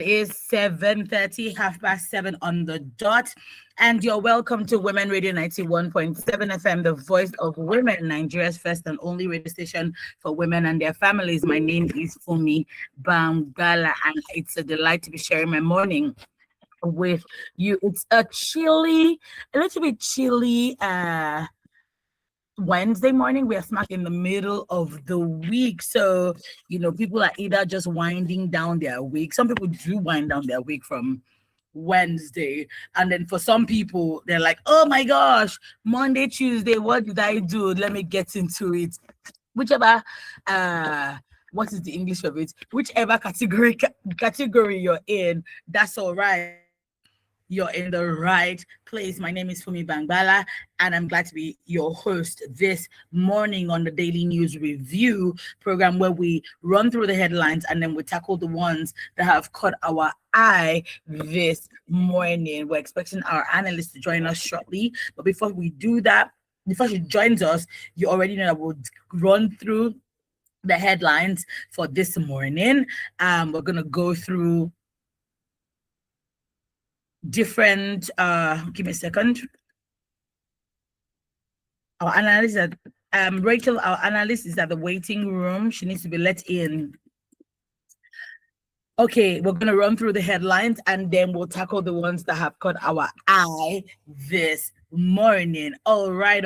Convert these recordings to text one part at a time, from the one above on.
It is 7:30, 7:30 on the dot, and you're welcome to Women Radio 91.7 FM, the voice of women, Nigeria's first and only radio station for women and their families. My name is Fumi Bangala, and it's a delight to be sharing my morning with you. It's a little bit chilly, Wednesday morning. We are smack in the middle of the week. So, people are either just winding down their week. Some people do wind down their week from Wednesday. And then for some people, they're like, oh my gosh, Monday, Tuesday, what did I do? Let me get into it. Whichever, what is the English of it? Whichever category you're in, that's all right. You're in the right place. My name is Fumi Bangbala, and I'm glad to be your host this morning on the Daily News Review program, where we run through the headlines and then we tackle the ones that have caught our eye this morning. We're expecting our analyst to join us shortly, but before we do that, before she joins us, you already know that we'll run through the headlines for this morning. We're gonna go through different give me a second. Our analyst Rachel, our analyst, is at the waiting room. She needs to be let in. Okay, we're gonna run through the headlines and then we'll tackle the ones that have caught our eye this morning. All right,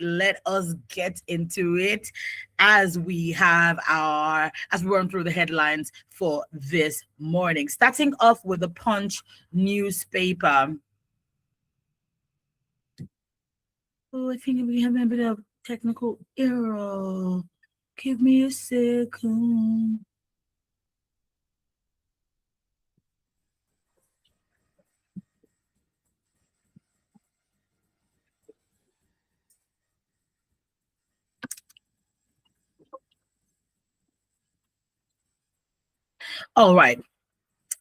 let us get into it as we run through the headlines for this morning. Starting off with the Punch newspaper. Oh, I think we have a bit of technical error. Give me a second. All right.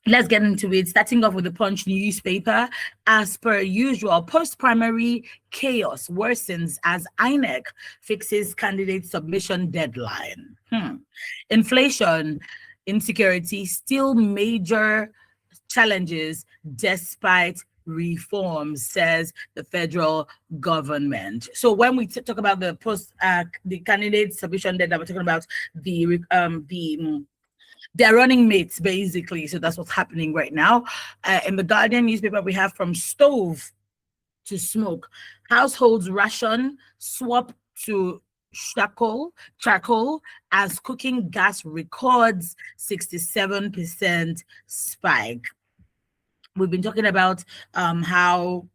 Let's get into it. Starting off with the Punch newspaper. As per usual, post-primary chaos worsens as INEC fixes candidate submission deadline. Inflation, insecurity, still major challenges despite reforms, says the federal government. So when we talk about the candidate submission deadline, we're talking about they're running mates, basically. So that's what's happening right now. In the Guardian newspaper, we have from stove to smoke. Households ration swap to charcoal as cooking gas records 67% spike. We've been talking about how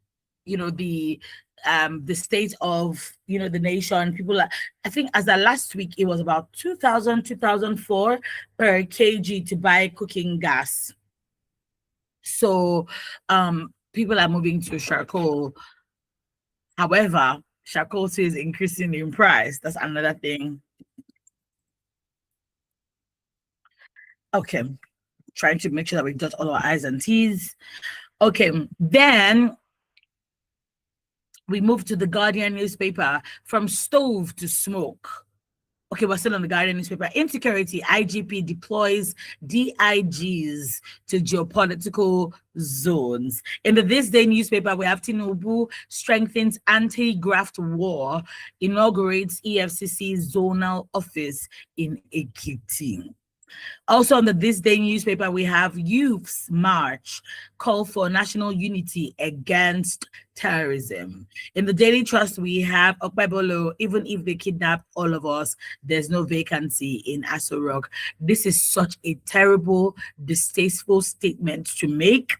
the state of the nation. People are, I think as of last week, it was about 2004 per kg to buy cooking gas. So people are moving to charcoal. However, charcoal is increasing in price. That's another thing. Okay, trying to make sure that we dot all our I's and T's. Okay, then we move to the Guardian newspaper, from stove to smoke. Okay, we're still on the Guardian newspaper. Insecurity, IGP deploys DIGs to geopolitical zones. In the This Day newspaper, we have Tinubu strengthens anti-graft war, inaugurates EFCC zonal office in Ekiti. Also on the This Day newspaper, we have Youths March, call for national unity against terrorism. In the Daily Trust, we have Okpebolo, even if they kidnap all of us, there's no vacancy in Aso Rock. This is such a terrible, distasteful statement to make.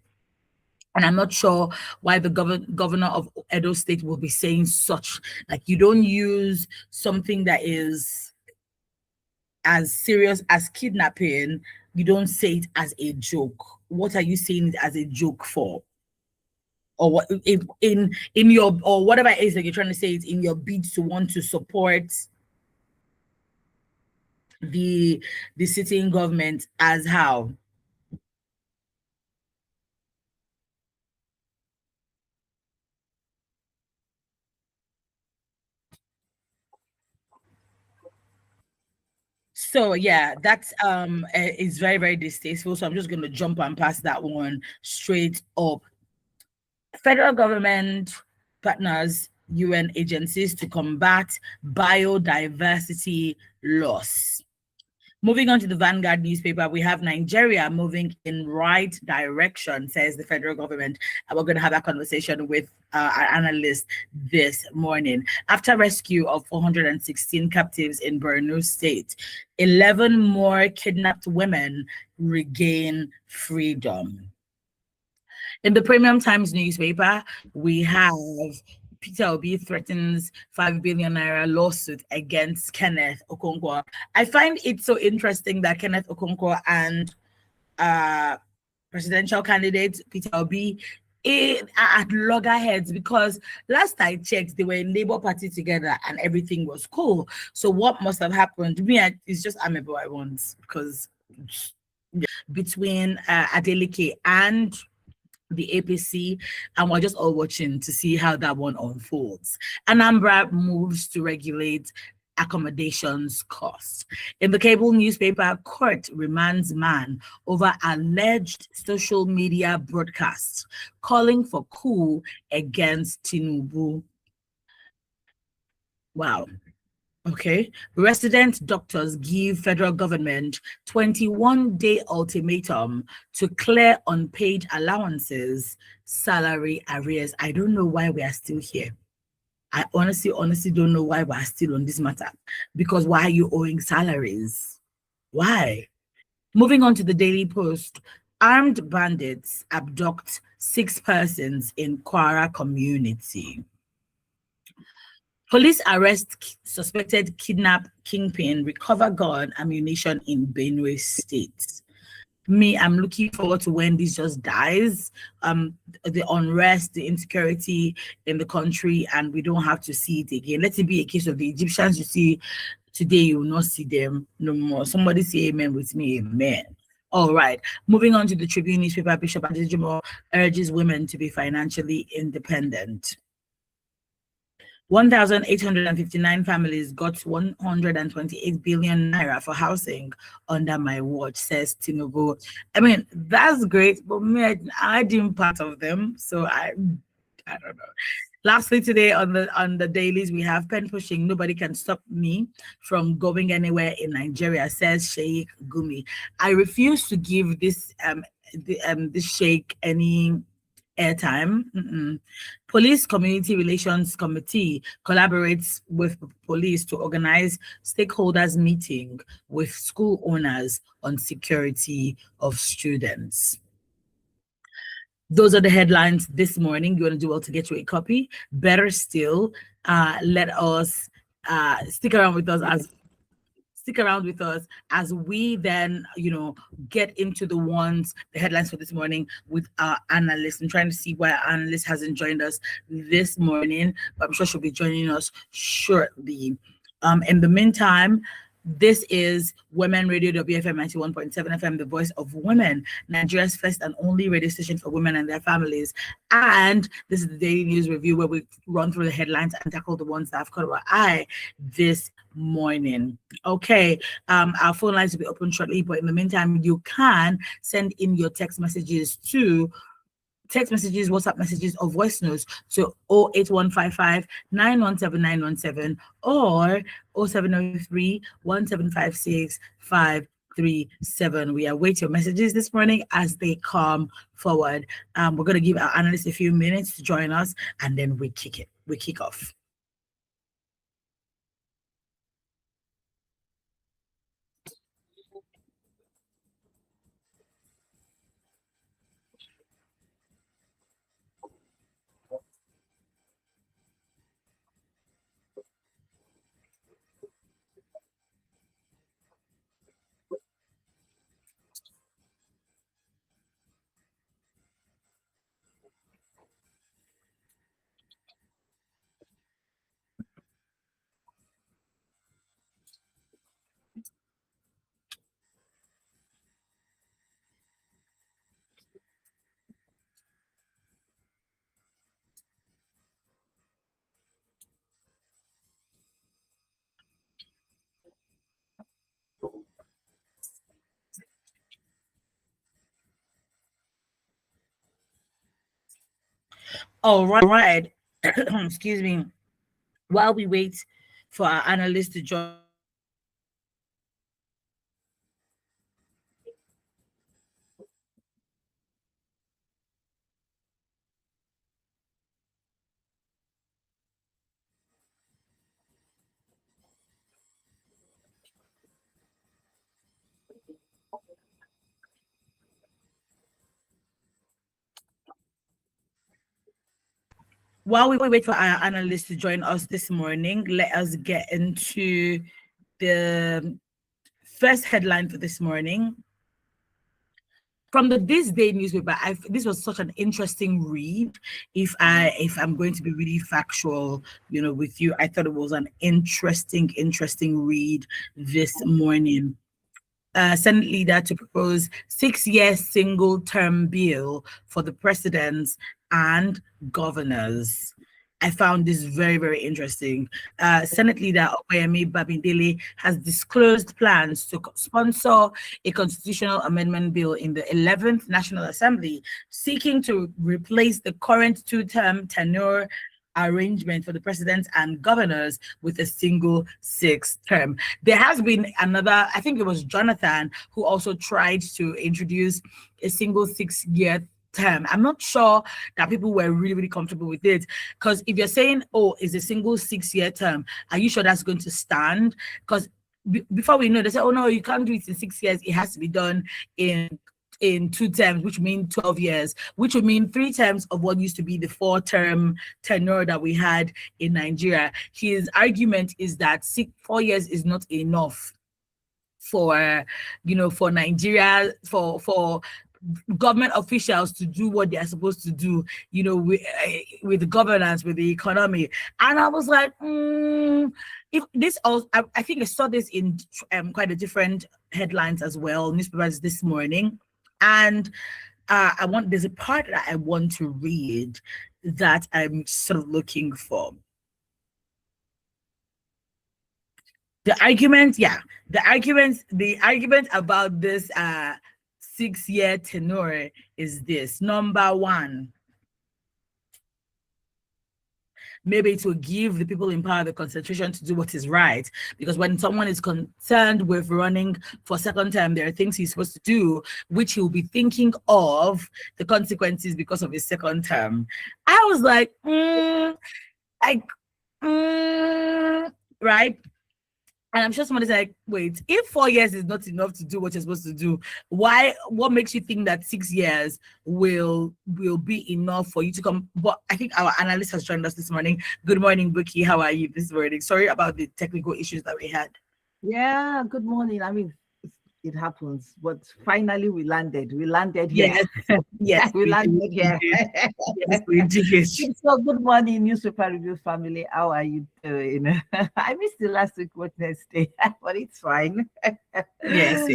And I'm not sure why the governor of Edo State will be saying such. Like, you don't use something that is as serious as kidnapping, you don't say it as a joke. What are you saying it as a joke for? Or what if in your, or whatever it is that you're trying to say, it in your bid to want to support the sitting government, as how? So yeah, that's is very, very distasteful. So I'm just gonna jump and pass that one straight up. Federal government partners UN agencies to combat biodiversity loss. Moving on to the Vanguard newspaper, we have Nigeria moving in right direction, says the federal government. And we're going to have a conversation with our analyst this morning. After rescue of 416 captives in Borno State, 11 more kidnapped women regain freedom. In the Premium Times newspaper, we have Peter Obi threatens 5 billion naira lawsuit against Kenneth Okonkwo. I find it so interesting that Kenneth Okonkwo and presidential candidate Peter Obi are at loggerheads, because last I checked, they were in Labour Party together and everything was cool. So what must have happened? It's just amicable I want, because between Adeleke and the APC, and we're just all watching to see how that one unfolds. Anambra moves to regulate accommodations cost. In the cable newspaper, court remands man over alleged social media broadcasts, calling for coup against Tinubu. Wow. Okay. Resident doctors give federal government 21-day ultimatum to clear unpaid allowances, salary arrears. I don't know why we are still here. I honestly don't know why we're still on this matter. Because why are you owing salaries? Why? Moving on to the Daily Post, armed bandits abduct 6 persons in Kwara community. Police arrest suspected kidnap kingpin, recover gun, ammunition in Benue State. I'm looking forward to when this just dies. The unrest, the insecurity in the country, and we don't have to see it again. Let it be a case of the Egyptians you see today, you will not see them no more. Somebody say amen with me, amen. All right. Moving on to the Tribune newspaper, Bishop Adejimo urges women to be financially independent. 1,859 families got 128 billion naira for housing under my watch, says Tinubu. I mean, that's great, but me, I didn't part of them, so I don't know. Lastly, today on the dailies, we have pen pushing. Nobody can stop me from going anywhere in Nigeria, says Sheikh Gumi. I refuse to give this this Sheikh any airtime. Police Community Relations Committee collaborates with police to organize stakeholders meeting with school owners on security of students. Those are the headlines this morning. You want to do well to get you a copy. Better still, let us stick around with us as we then, get into the headlines for this morning with our analyst. I'm trying to see why our analyst hasn't joined us this morning, but I'm sure she'll be joining us shortly. In the meantime, this is Women Radio WFM 91.7 FM, the voice of women, Nigeria's first and only radio station for women and their families. And this is the Daily News Review, where we run through the headlines and tackle the ones that have caught our eye this morning. Okay, our phone lines will be open shortly, but in the meantime, you can send in your text messages, WhatsApp messages, or voice notes to 08155 917 917 or 0703 1756 537. We await your messages this morning as they come forward. We're going to give our analysts a few minutes to join us, and then we kick off. All right. Excuse me. While we wait for our analyst to join us this morning, let us get into the while we wait for our analyst to join us this morning, let us get into the first headline for this morning from the This Day newspaper. This was such an interesting read. If I'm going to be really factual, with you, I thought it was an interesting read this morning. Senate leader to propose 6-year single-term bill for the presidents and governors. I found this very, very interesting. Senate leader Okoyemi Babindele has disclosed plans to sponsor a constitutional amendment bill in the 11th National Assembly, seeking to replace the current two-term tenure arrangement for the presidents and governors with a single 6th term. There has been another, I think it was Jonathan, who also tried to introduce a single 6-year term. I'm not sure that people were really, really comfortable with it, because if you're saying, oh, it's a single 6-year term, are you sure that's going to stand? Because before we know, they say, oh no, you can't do it in 6 years. It has to be done in 2 terms, which mean 12 years, which would mean 3 terms of what used to be the 4-term tenure that we had in Nigeria. His argument is that 4 years is not enough for Nigeria, for government officials to do what they are supposed to do, with the governance, with the economy. And I was like, if this also, I think I saw this in quite a different headlines as well, newspapers this morning. And there's a part that I want to read that I'm sort of looking for. The argument about this 6-year tenure is this. Number one, maybe it will give the people in power the concentration to do what is right. Because when someone is concerned with running for second term, there are things he's supposed to do, which he'll be thinking of the consequences because of his second term. I was like, right? And I'm sure somebody's like, wait, if 4 years is not enough to do what you're supposed to do, what makes you think that 6 years will be enough for you to come? But I think our analyst has joined us this morning. Good morning, Buki. How are you this morning? Sorry about the technical issues that we had. Yeah, good morning. I mean, it happens, but finally we landed. We landed here. Yes, we landed here. Yes, we did. So good morning, newspaper review family. How are you doing? I missed the last week Wednesday, but it's fine. Yes.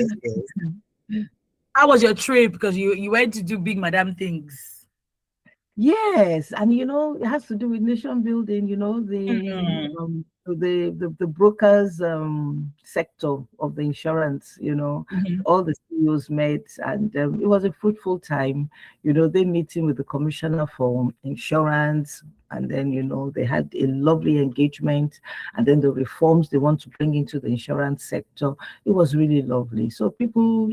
How was your trip? Because you went to do big madam things. Yes, and it has to do with nation building. The brokers sector of the insurance. All the CEOs met, and it was a fruitful time. They meeting with the commissioner for insurance, and then they had a lovely engagement, and then the reforms they want to bring into the insurance sector. It was really lovely. So people,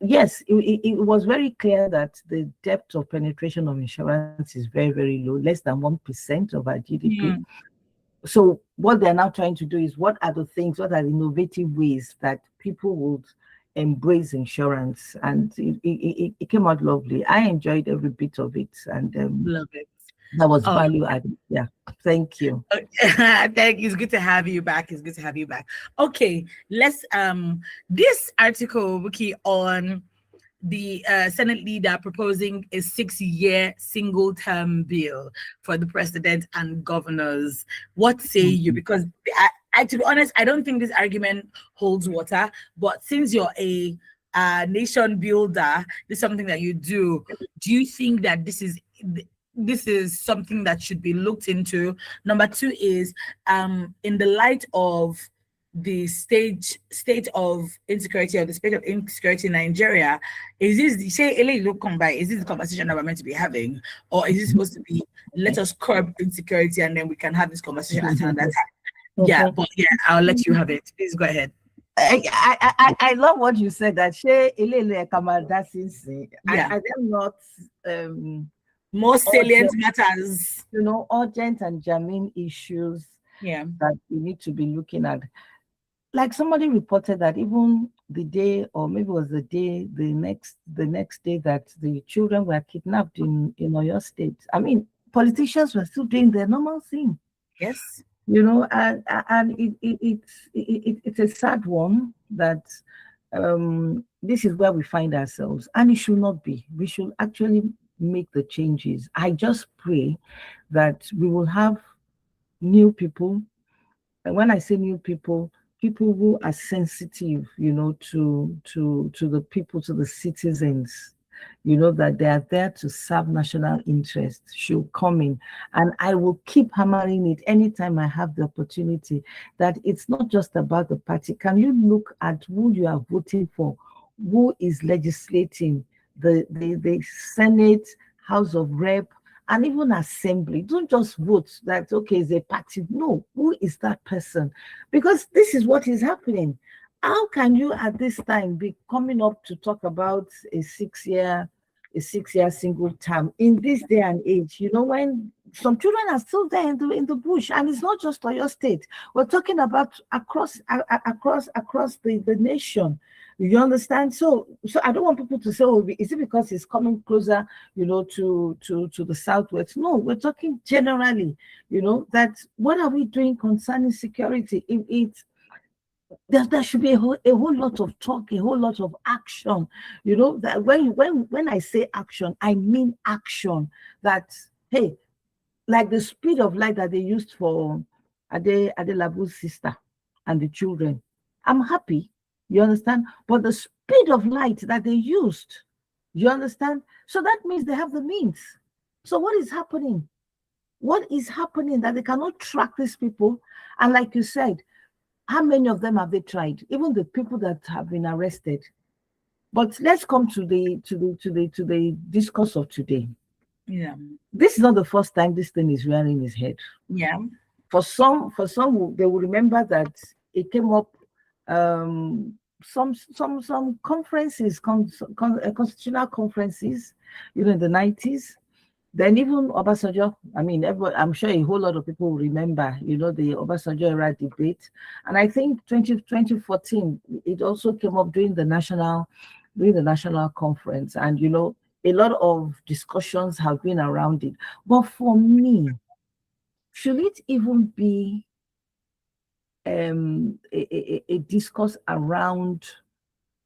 yes, it was very clear that the depth of penetration of insurance is very, very low, less than 1% of our GDP. So what they're now trying to do is, what are the innovative ways that people would embrace insurance? And it came out lovely. I enjoyed every bit of it, and love it. That was value added. Yeah, thank you. Thank you. It's good to have you back. Okay, let's this article, Wiki, on the Senate leader proposing a 6-year single-term bill for the president and governors. What say you? Because I, to be honest, I don't think this argument holds water. But since you're a nation builder, this is something that you do. Do you think that this is something that should be looked into? Number two is, in the light of the state of insecurity or the state of insecurity in Nigeria, is this say is this the conversation that we're meant to be having, or is it supposed to be let us curb insecurity and then we can have this conversation at another time? Yeah, but yeah, I'll let you have it. Please go ahead. I love what you said that Yeah. are there not more salient matters, urgent and germane issues that we need to be looking at? Like somebody reported that even the day, or maybe it was the next day that the children were kidnapped in Oyo State. I mean, politicians were still doing their normal thing. Yes. And it's a sad one that this is where we find ourselves, and it should not be. We should actually make the changes. I just pray that we will have new people, and when I say new people who are sensitive, to the people, to the citizens, that they are there to serve national interests, should come in. And I will keep hammering it anytime I have the opportunity, that it's not just about the party. Can you look at who you are voting for, who is legislating, the Senate, House of Rep, and even Assembly? Don't just vote that, okay, it's a party. No, who is that person? Because this is what is happening. How can you at this time be coming up to talk about a six-year single term in this day and age, when some children are still there in the bush? And it's not just Oyo State. We're talking about across the nation. You understand? So I don't want people to say, oh, is it because it's coming closer, to the southwest? No, we're talking generally, that what are we doing concerning security? There should be a whole lot of talk, a whole lot of action. That when I say action, I mean action. That, hey, like the speed of light that they used for Adelabu's sister and the children, I'm happy. You understand? But the speed of light that they used, you understand? So that means they have the means. So what is happening? What is happening that they cannot track these people? And like you said, how many of them have they tried? Even the people that have been arrested. But let's come to the discourse of today. Yeah. This is not the first time this thing is rearing its head. Yeah. For some, they will remember that it came up some conferences, constitutional conferences, in the 90s. Then even Obasanjo, I mean, I'm sure a whole lot of people will remember, the Obasanjo era debate. And I think 2014, it also came up during the national conference. And, a lot of discussions have been around it. But for me, should it even be a discourse around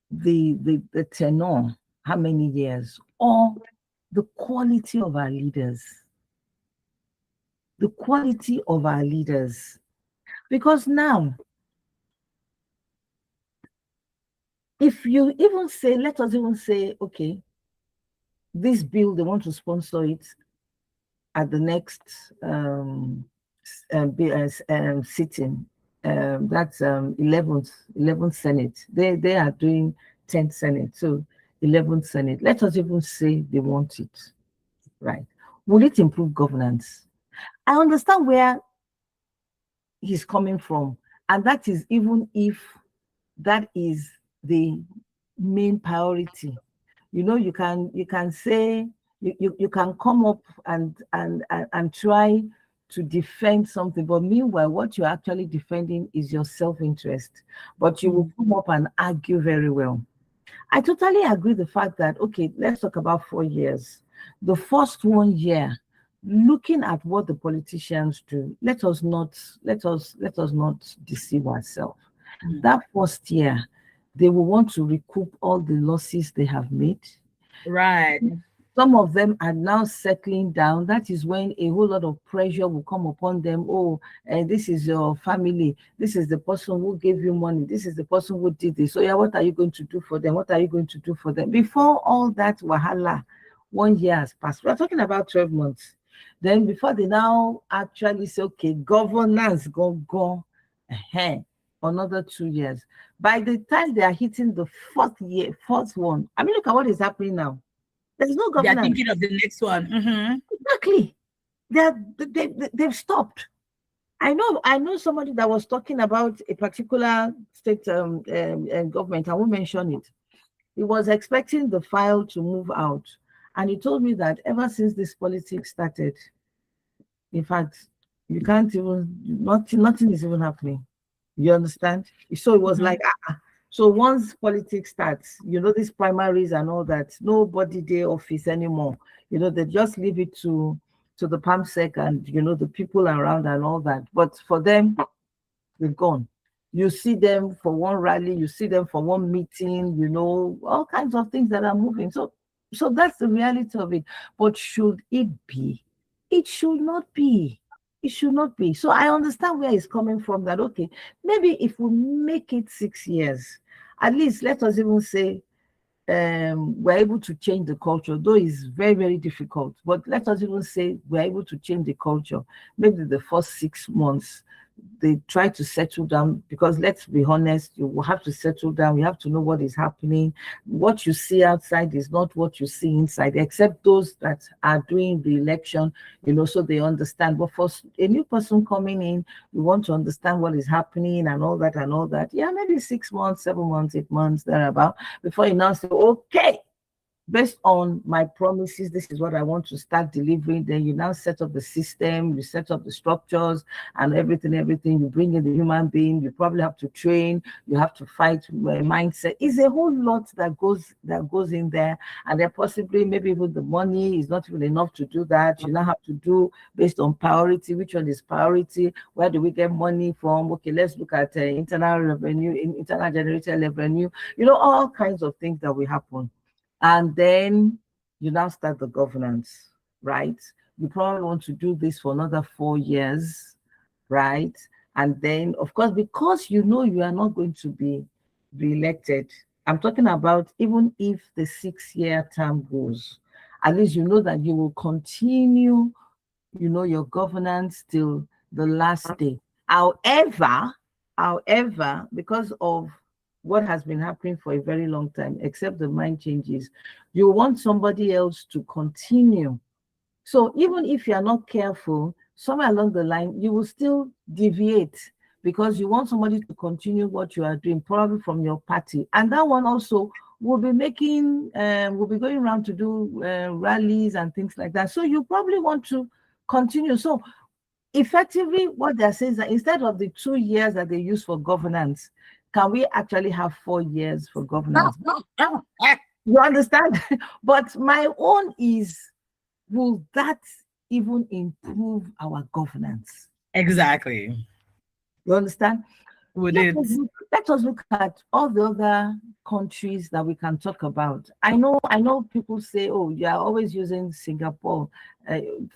the tenor, how many years, or the quality of our leaders? The quality of our leaders. Because now, if you even say, let us even say, okay, this bill, they want to sponsor it at the next sitting. That's 11th Senate. They are doing 10th Senate. So 11th Senate. Let us even say they want it, right? Will it improve governance? I understand where he's coming from, and that is even if that is the main priority. You can say you can come up and try to defend something, but meanwhile, what you're actually defending is your self-interest. But you will come up and argue very well. I totally agree the fact that, okay, let's talk about 4 years. The first 1 year, looking at what the politicians do, let us not deceive ourselves. That first year, they will want to recoup all the losses they have made. Right. Some of them are now settling down. That is when a whole lot of pressure will come upon them. Oh, and this is your family. This is the person who gave you money. This is the person who did this. So yeah, what are you going to do for them? What are you going to do for them? Before all that wahala, 1 year has passed. We're talking about 12 months. Then before they now actually say, okay, governance, go. another 2 years. By the time they are hitting the fourth one, I mean, look at what is happening now. There's no governance. They're thinking of the next one. Exactly. They've stopped. I know somebody that was talking about a particular state government. I won't mention it. He was expecting the file to move out, and he told me that ever since this politics started, in fact, you can't even nothing is even happening. You understand? So it was like so once politics starts, these primaries and all that, nobody day office anymore. They just leave it to the PAMSEC and the people around and all that. But for them, they're gone. You see them for one rally, you see them for one meeting, all kinds of things that are moving. So that's the reality of it. But should it be? It should not be. It should not be. So I understand where it's coming from, that, okay, maybe if we make it 6 years, at least let us even say we're able to change the culture, though it's very, very difficult. But let us even say we're able to change the culture. Maybe the first 6 months, they try to settle down, because let's be honest, you will have to settle down. You have to know what is happening. What you see outside is not what you see inside, except those that are doing the election, so they understand. But for a new person coming in, you want to understand what is happening and all that. Yeah, maybe 6 months, 7 months, 8 months, thereabout, before you now say, okay, based on my promises, this is what I want to start delivering. Then you now set up the system, you set up the structures and everything. You bring in the human being, you probably have to train, you have to fight mindset. It's a whole lot that goes in there. And then possibly maybe even the money is not even enough to do that. You now have to do based on priority. Which one is priority? Where do we get money from? Okay, let's look at internal revenue, internal generated revenue, all kinds of things that will happen. And then you now start the governance, right? You probably want to do this for another 4 years, right? And then, of course, because you are not going to be re-elected, I'm talking about even if the 6-year term goes, at least you know that you will continue, your governance till the last day. However, because of what has been happening for a very long time, except the mind changes, you want somebody else to continue. So even if you are not careful, somewhere along the line, you will still deviate, because you want somebody to continue what you are doing, probably from your party. And that one also will be going around to do rallies and things like that. So you probably want to continue. So effectively, what they're saying is that instead of the 2 years that they use for governance, can we actually have 4 years for governance? You understand? But my own is, will that even improve our governance? Exactly. You understand? Let us look at all the other countries that we can talk about. I know people say, oh, you are always using Singapore.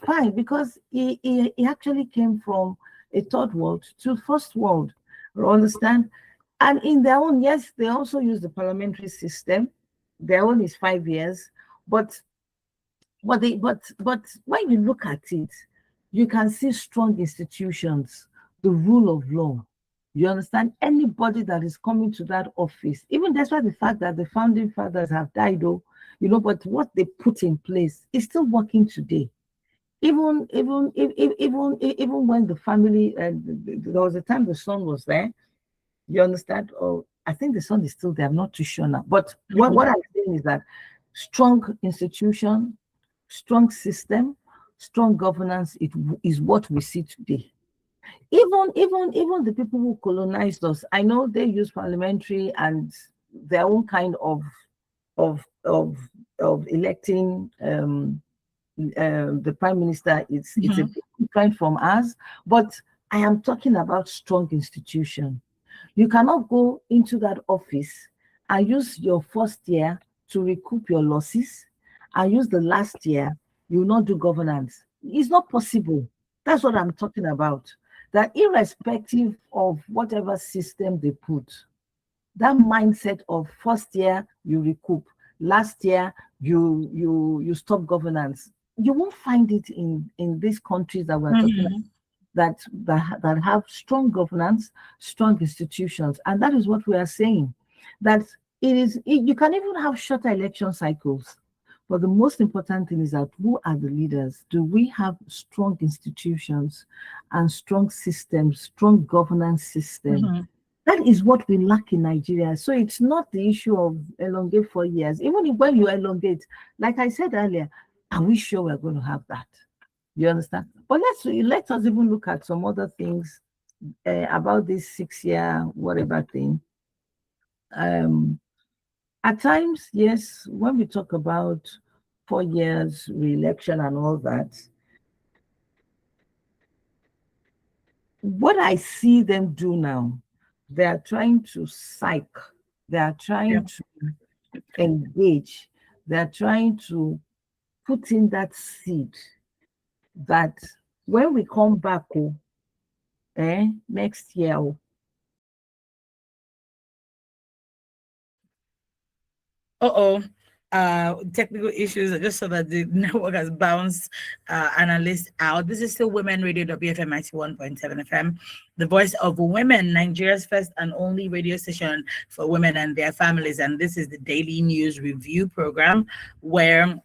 Fine, because he actually came from a third world to first world. You understand? And in their own, yes, they also use the parliamentary system. Their own is 5 years, but when you look at it, you can see strong institutions, the rule of law. You understand? Anybody that is coming to that office, even despite the fact that the founding fathers have died, but what they put in place is still working today. Even when the family, there was a time the son was there. You understand? Oh, I think the son is still there. I'm not too sure now. But what I'm saying is that strong institution, strong system, strong governance, it is what we see today. Even the people who colonized us, I know they use parliamentary and their own kind of electing the prime minister. It's a bit different from us, but I am talking about strong institution. You cannot go into that office and use your first year to recoup your losses and use the last year, you will not do governance. It's not possible. That's what I'm talking about. That irrespective of whatever system they put, that mindset of first year, you recoup, last year, you stop governance. You won't find it in these countries that we're talking about. that have strong governance, strong institutions. And that is what we are saying, that you can even have shorter election cycles. But the most important thing is that who are the leaders? Do we have strong institutions and strong systems, strong governance system? That is what we lack in Nigeria. So it's not the issue of elongate 4 years. Even when you elongate, like I said earlier, are we sure we're going to have that? You understand? But let us even look at some other things about this 6-year whatever thing. At times, yes, when we talk about 4 years re-election and all that, what I see them do now, they are trying to psych, they are trying to engage, they are trying to put in that seed that when we come back next year, technical issues. I just saw that the network has bounced analysts out. This is still Women Radio WFM 91.7 FM, the voice of women, Nigeria's first and only radio station for women and their families. And this is the Daily News Review program, where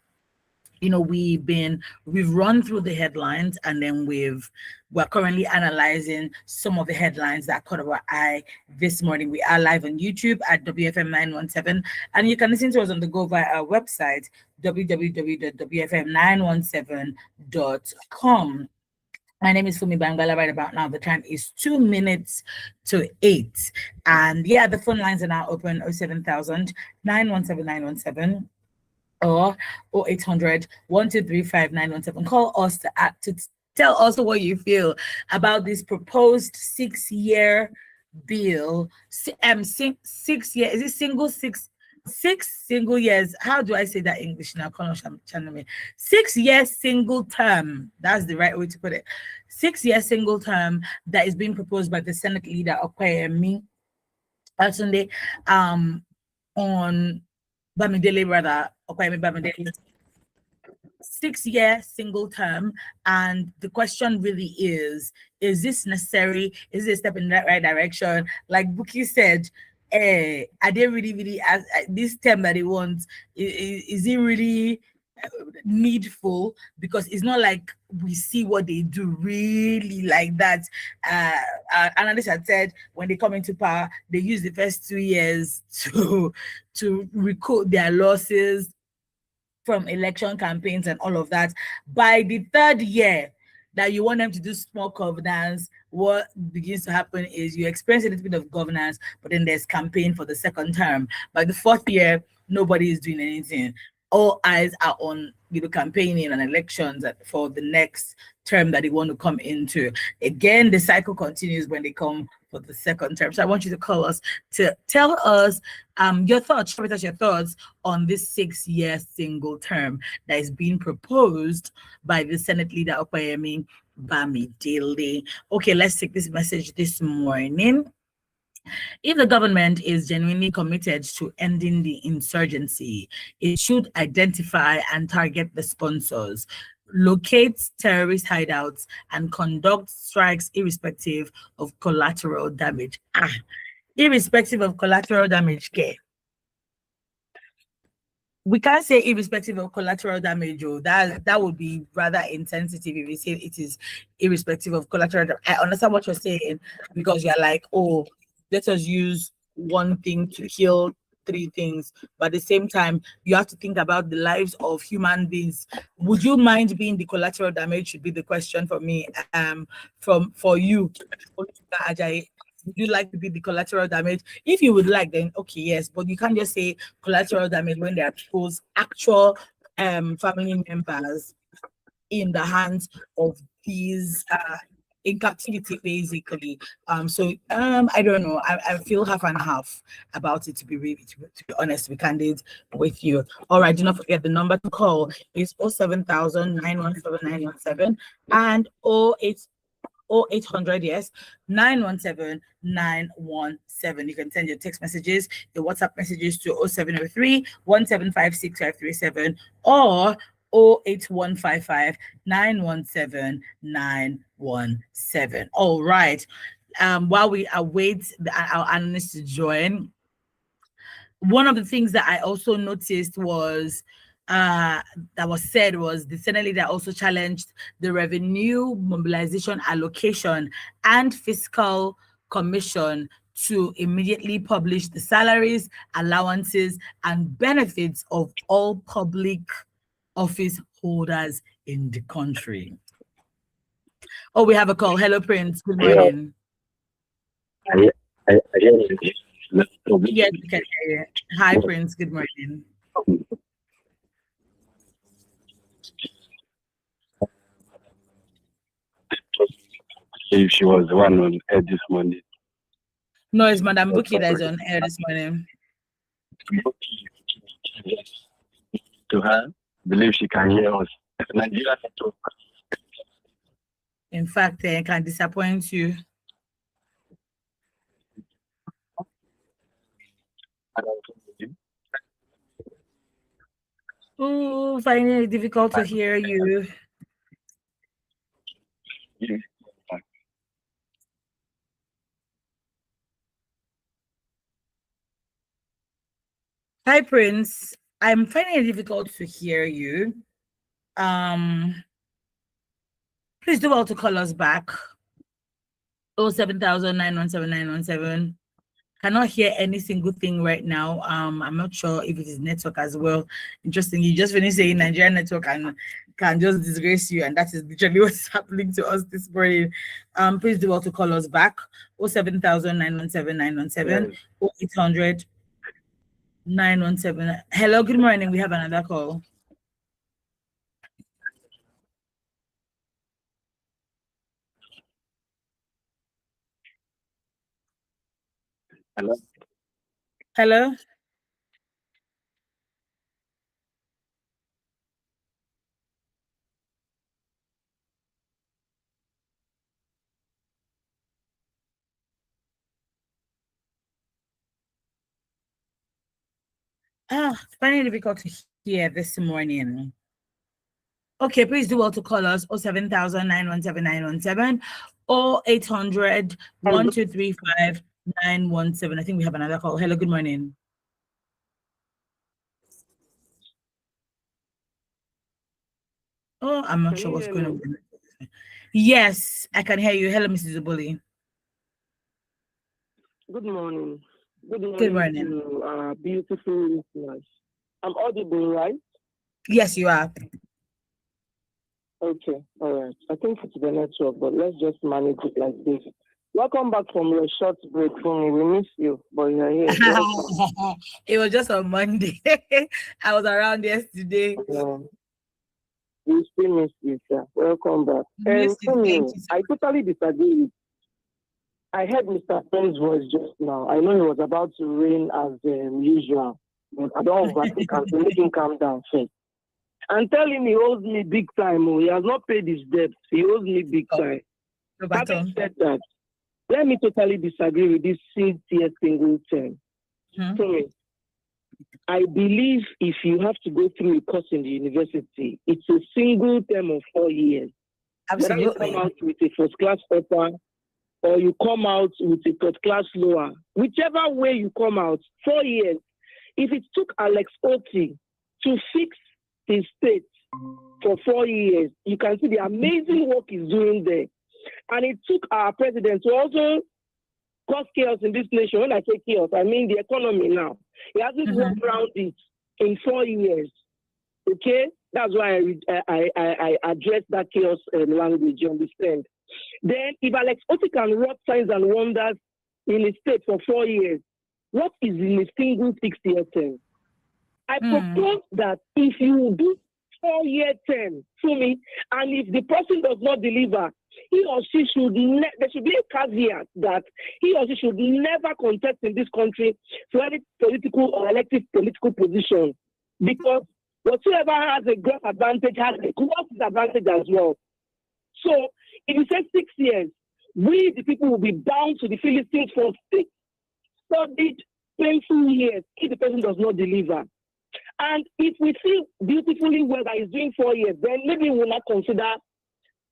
we've run through the headlines, and then we're currently analyzing some of the headlines that caught our eye this morning. We are live on YouTube at WFM 917, and you can listen to us on the go via our website, www.wfm917.com. My name is Fumi Bangala. Right about now, the time is 2 minutes to 8. And yeah, the phone lines are now open: 07000 917 917. Or 0800 123 917. Call us to tell us what you feel about this proposed 6-year bill. 6 year, is it six single years? How do I say that in English now? 6 years single term. That's the right way to put it. 6 year single term that is being proposed by the Senate leader Okonkwo Sunday on Bamidele, rather, Bamidele, 6 year single term. And the question really is this necessary? Is it a step in the right direction? Like Buki said, are they really this term that they want? Is it really needful? Because it's not like we see what they do really like that. Analysts had said when they come into power, they use the first 2 years to recoup their losses from election campaigns and all of that. By the third year that you want them to do small governance, what begins to happen is you experience a little bit of governance, but then there's campaign for the second term. By the fourth year, nobody is doing anything. All eyes are on campaigning and elections for the next term that they want to come into. Again, the cycle continues when they come for the second term. So I want you to call us to tell us your thoughts, share with us your thoughts on this 6 year single term that is being proposed by the Senate leader Okonkwo Bamidele. Okay, let's take this message this morning. If the government is genuinely committed to ending the insurgency, it should identify and target the sponsors, locate terrorist hideouts, and conduct strikes irrespective of collateral damage. Irrespective of collateral damage, okay. We can't say irrespective of collateral damage, that would be rather insensitive if we say it is irrespective of collateral damage. I understand what you're saying, because you're like, oh, let us use one thing to kill 3 things, but at the same time, you have to think about the lives of human beings. Would you mind being the collateral damage? Should be the question for me. For you, Ajayi, would you like to be the collateral damage? If you would like, then okay, yes, but you can't just say collateral damage when there are people's actual family members in the hands of these in captivity, basically. So I don't know. I feel half and half about it, to be honest, to be candid with you. All right, do not forget the number to call is 07000 917 917 and 0800 917 917. You can send your text messages, your WhatsApp messages to 0703 175 6537 or 08155 917 917. 917. All right. While we await our analysts to join, one of the things that I also noticed was that was said was the Senate leader also challenged the Revenue Mobilization Allocation and Fiscal Commission to immediately publish the salaries, allowances, and benefits of all public office holders in the country. Oh, we have a call. Hello, Prince. Good morning. Yes, we can hear you. Hi, Prince. Good morning. If she was the one on air this morning. No, it's Madam Buki that is on air this morning. To her, believe she can hear us. In fact, I can disappoint you. Oh, finding it difficult to hear you. Hi, Prince. I'm finding it difficult to hear you. Please do well to call us back. 07917 Cannot hear any single thing right now. I'm not sure if it is network as well. Interesting. You just finished saying Nigerian network and can just disgrace you, and that is literally what's happening to us this morning. Please do well to call us back. 07917 0800 917. Hello, good morning. We have another call. Hello. Hello. Finding it difficult to hear this morning. Okay, please do well to call us 07917 or 800 1235 917. I think we have another call. Hello, good morning. Oh, I'm not sure what's going on. Yes, I can hear you. Hello, Mrs. Zubuli. Good morning. Good morning. To beautiful listeners. I'm audible, right? Yes, you are. Okay, all right. I think it's the network, but let's just manage it like this. Welcome back from your short break, Fumi. We miss you, but you're here. It was just on Monday. I was around yesterday. We still miss you, sir. Welcome back. And Fumi, I totally disagree. I heard Mr. Penn's voice just now. I know he was about to rain as usual, but I don't overtake him to make him calm down first. And tell him he owes me big time. He has not paid his debt. He owes me big time. Having said that, let me totally disagree with this Cynthia single term. I believe if you have to go through a course in the university, it's a single term of 4 years. Absolutely. Whether you come out with a first class upper or you come out with a third class lower, whichever way you come out, 4 years. If it took Alex Otti to fix his state for 4 years, you can see the amazing work he's doing there. And it took our president to also cause chaos in this nation. When I say chaos, I mean the economy now. He hasn't worked around it in 4 years. Okay? That's why I address that chaos language, you understand? Then, if Alex Otti can work signs and wonders in a state for 4 years, what is in a single 6-year term? I propose that if you do 4-year term for me, and if the person does not deliver, he or she should there should be a caveat that he or she should never contest in this country for any political or elective political position, because whatsoever has a gross advantage has a gross disadvantage as well. So if you say 6 years, we the people will be bound to the Philistines for 6 solid, painful years if the person does not deliver. And if we see beautifully well that he's doing 4 years, then maybe we will not consider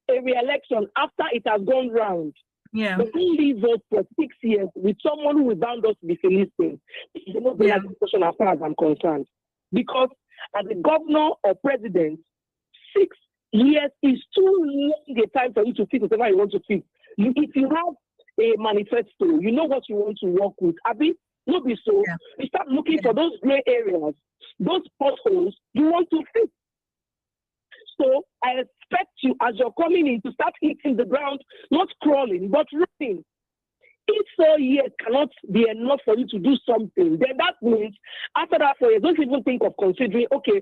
a re-election after it has gone round. Yeah. But we leave us for 6 years with someone who is bound us to be Philistine. This is not the discussion as far as I'm concerned. Because as a governor or president, 6 years is too long a time for you to fix whatever you want to fix. If you have a manifesto, you know what you want to work with. Abi, not be so. Yeah. You start looking for those gray areas, those potholes you want to fix. So I expect you, as you're coming in, to start hitting the ground, not crawling, but running. If 4 years cannot be enough for you to do something, then that means after that 4 years, don't even think of considering, okay,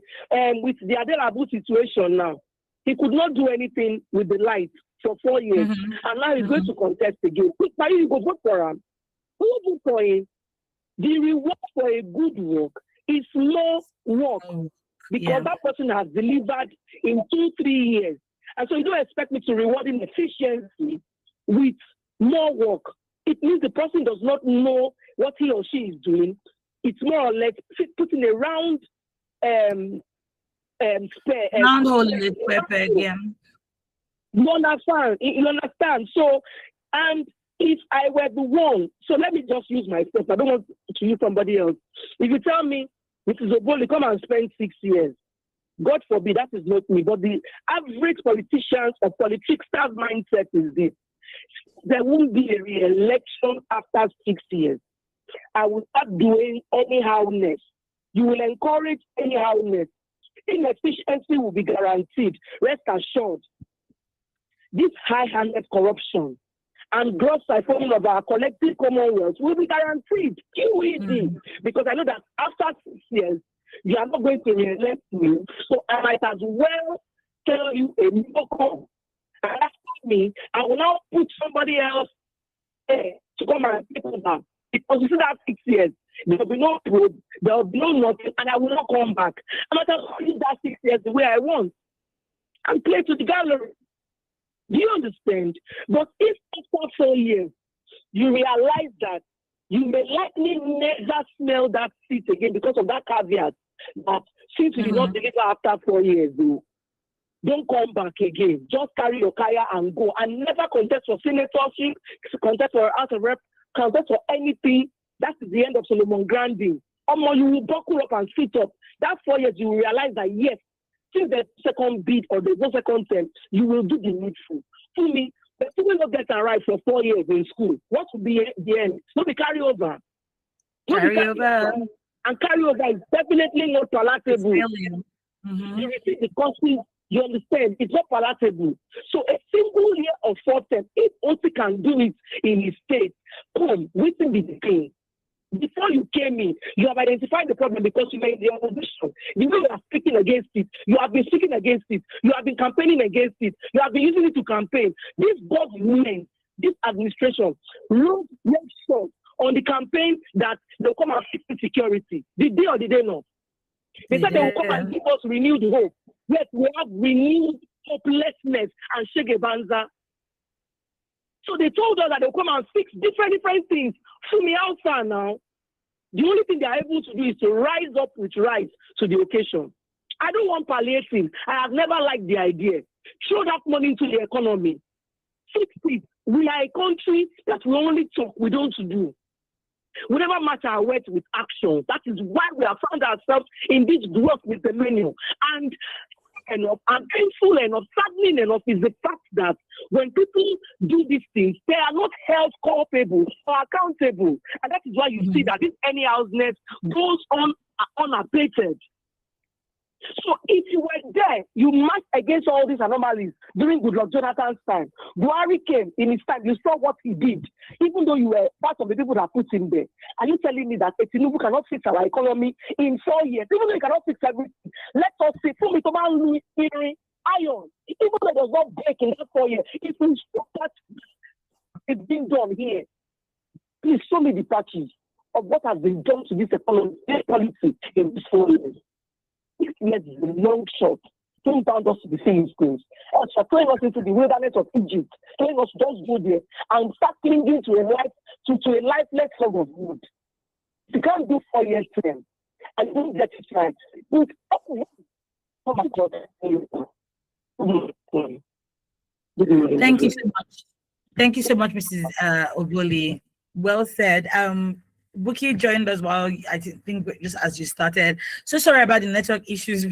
with the Adele Abu situation now, he could not do anything with the light for 4 years, and now he's going to contest again. Now you go vote for him. Who vote for him? The reward for a good work is more work, because that person has delivered in 2-3 years. And so you don't expect me to reward him efficiency with more work. It means the person does not know what he or she is doing. It's more or less putting a round round hole in the pepper again. You understand? So, and if I were the one, so let me just use myself. I don't want to use somebody else. If you tell me, Mrs. Oboli, come and spend 6 years, God forbid, that is not me. But the average politicians or politicians' mindset is this: there won't be a re-election after 6 years. I will start doing anyhowness. You will encourage anyhowness. Inefficiency will be guaranteed. Rest assured. This high-handed corruption and gross siphoning of our collective commonwealth will be guaranteed. Because I know that after 6 years, you are not going to re-elect me. So I might as well tell you a no. And after me, I will now put somebody else there to come and take over. Because you see that 6 years, there will be no probe, there will be no nothing, and I will not come back. I'm not going to use that 6 years the way I want and play to the gallery. Do you understand? But if after 4 years, you realize that you may likely never smell that seat again because of that caveat that since you did not deliver after 4 years, though, don't come back again. Just carry your kaya and go, and never contest for senatorship, contest for House of Rep, contest for anything. That is the end of Solomon Grandin. You will buckle up and sit up. That 4 years, you will realize that yes, since there's second bid or there's no second term, you will do the needful. To me, the student not get right for 4 years in school. What will be the end? It's not the carryover. And carryover is definitely not palatable. You receive the courses, you understand, it's not palatable. So a single year of 4 terms, if OT can do it in his state, waiting be the thing. Before you came in, you have identified the problem because you made the opposition. The way you are speaking against it, you have been speaking against it, you have been campaigning against it, you have been using it to campaign. This government, this administration, wrote short on the campaign that they'll come and fix security. Did they or did they not? They said they will come and give us renewed hope. Yes, we have renewed hopelessness and Shegebanza. So they told us that they'll come and fix different things. To me, outside now, the only thing they are able to do is to rise up with rights to the occasion. I don't want palliative. I have never liked the idea. Throw that money into the economy. Fix it. We are a country that we only talk, we don't do. We never match our words with action. That is why we have found ourselves in this growth with the menu. And enough and painful enough, saddening enough is the fact that when people do these things, they are not held culpable or accountable. And that is why you see that this anyhowness goes on unabated. So if you were there, you marched against all these anomalies during Goodluck Jonathan's time. Buhari came in his time, you saw what he did, even though you were part of the people that put him there. Are you telling me that Tinubu cannot fix our economy in 4 years? Even though he cannot fix everything, let us see, iron, even though it does not break in that 4 years, if we stop that, it's being done here. Please show me the patches of what has been done to this economy, this policy in these 4 years. 6 years is a long shot. Don't bound us to the same schools. As for throwing us into the wilderness of Egypt, telling us just go there and start clinging to a lifeless log of wood. You can't do 4 years to them and don't get it right. Oh my God. Thank you so much. Thank you so much, Mrs. Ogoli. Well said. Buki joined us while I think just as you started. So sorry about the network issues.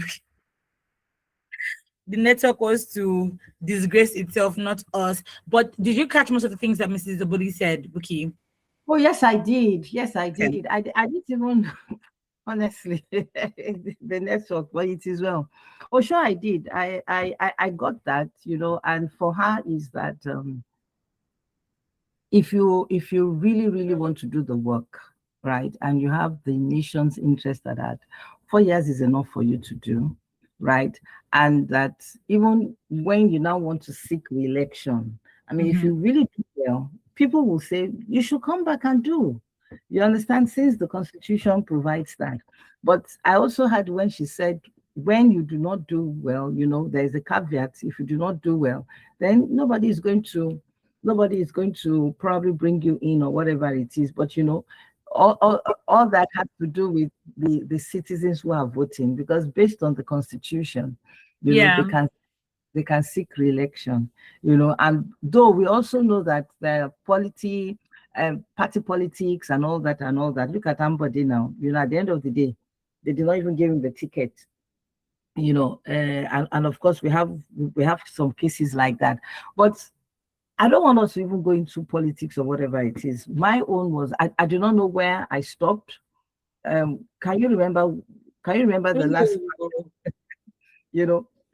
The network was to disgrace itself, not us. But did you catch most of the things that Mrs. Ogoli said, Buki? Oh, yes, I did. Yes, I Okay. did. I didn't even, honestly, the network, but it is well. Oh, sure, I did. I got that, and for her is that if you really want to do the work, right, and you have the nation's interest at that, 4 years is enough for you to do, right? And that even when you now want to seek re-election, I mean, if you really do well, people will say you should come back and do. You understand? Since the Constitution provides that. But I also heard when she said, when you do not do well, there is a caveat. If you do not do well, then nobody is going to probably bring you in or whatever it is. But all that has to do with the citizens who are voting, because based on the Constitution, they can seek re-election, and though we also know that the party politics and all that. Look at Ambody now, at the end of the day, they did not even give him the ticket, and of course we have some cases like that. But I don't want us to even go into politics or whatever it is. My own was, I do not know where I stopped. Can you remember the last,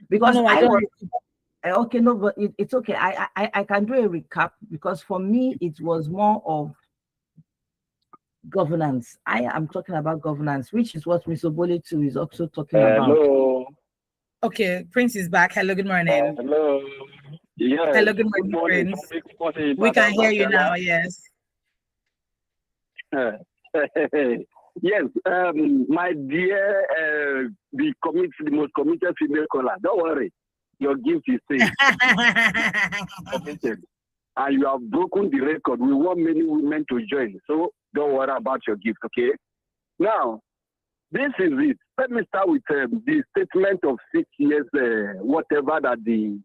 because No, I don't. Okay, no, but it's okay. I can do a recap, because for me, it was more of governance. I am talking about governance, which is what Mr. Bole too is also talking about. Hello. Okay, Prince is back. Hello, good morning. Hello. Yes. Hello, good morning, Prince. We can hear you now, yes. Yes, my dear, the most committed female caller, don't worry, your gift is safe. Committed. And you have broken the record. We want many women to join, so don't worry about your gift, okay? Now, this is it. Let me start with the statement of 6 years, whatever that the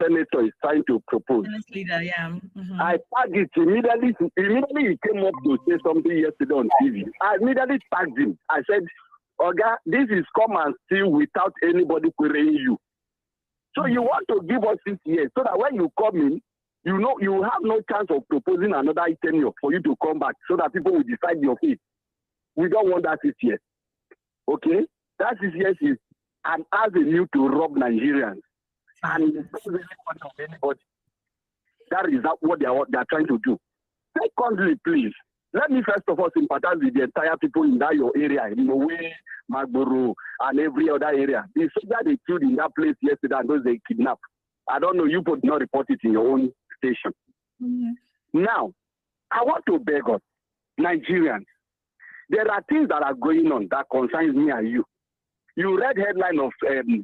senator is trying to propose. Leader, yeah. I tagged it immediately. Immediately he came up to say something yesterday on TV. I immediately tagged him. I said, Oga, this is come and steal without anybody querying you. So you want to give us 6 years so that when you come in, you have no chance of proposing another tenure for you to come back so that people will decide your fate. We don't want that 6 years. Okay? That 6 years is an avenue to rob Nigerians. And it's not really funny of anybody. That is what they are trying to do. Secondly, please, let me first of all sympathize with the entire people in that your area, in Mowe, Magboro, and every other area. The soldier they killed in that place yesterday and those they kidnapped. I don't know, you could not report it in your own station. Now, I want to beg us, Nigerians, there are things that are going on that concerns me and you. You read headline of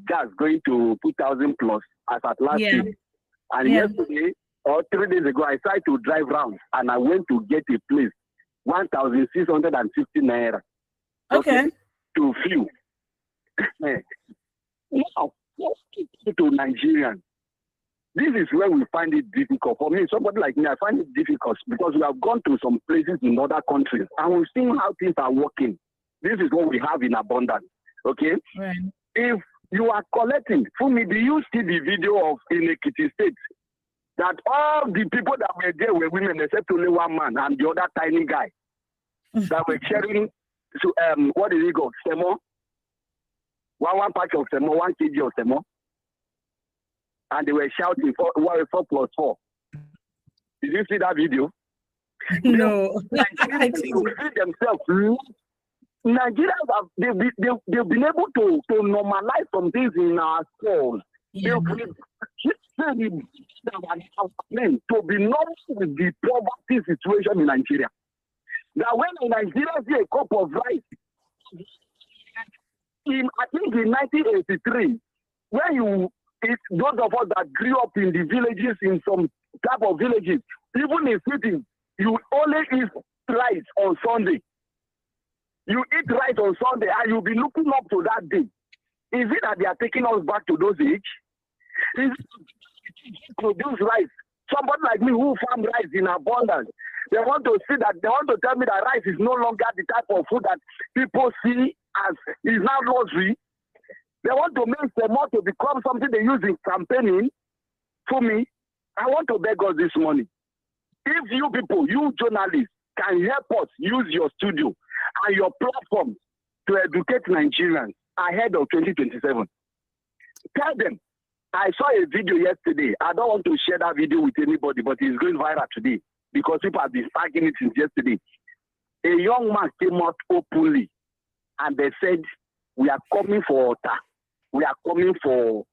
gas going to 2,000 plus as at last week. And yesterday or 3 days ago, I tried to drive round and I went to get a place, 1,650 naira. Okay. To fuel. Now, let's keep it to Nigerians. This is where we find it difficult. For me, somebody like me, I find it difficult because we have gone to some places in other countries and we've seen how things are working. This is what we have in abundance. Okay? Right. If you are collecting, Fumi, do you see the video of in Ekiti State that all the people that were there were women except only one man and the other tiny guy that were sharing, what is it called? Semo? One pack of Semo, 1 kg of Semo. And they were shouting 4+4. Did you see that video? No. They themselves. Nigerians have they've been able to normalize some things in our schools. Yeah. To be normal with the poverty situation in Nigeria. Now, when in Nigeria see a cup of rice, I think in 1983, when those of us that grew up in the villages, in some type of villages, even in cities, you only eat rice on Sunday. You eat rice on Sunday and you'll be looking up to that day. Is it that they are taking us back to those age? Is it produce rice. Somebody like me who farm rice in abundance. They want to see that, they want to tell me that rice is no longer the type of food that people see as is now luxury. They want to make semo to become something they use in campaigning. For me, I want to beg us this morning. If you people, you journalists, can help us use your studio and your platform to educate Nigerians ahead of 2027, tell them. I saw a video yesterday. I don't want to share that video with anybody, but it's going viral today because people have been tagging it since yesterday. A young man came out openly and they said, we are coming for water. We are coming for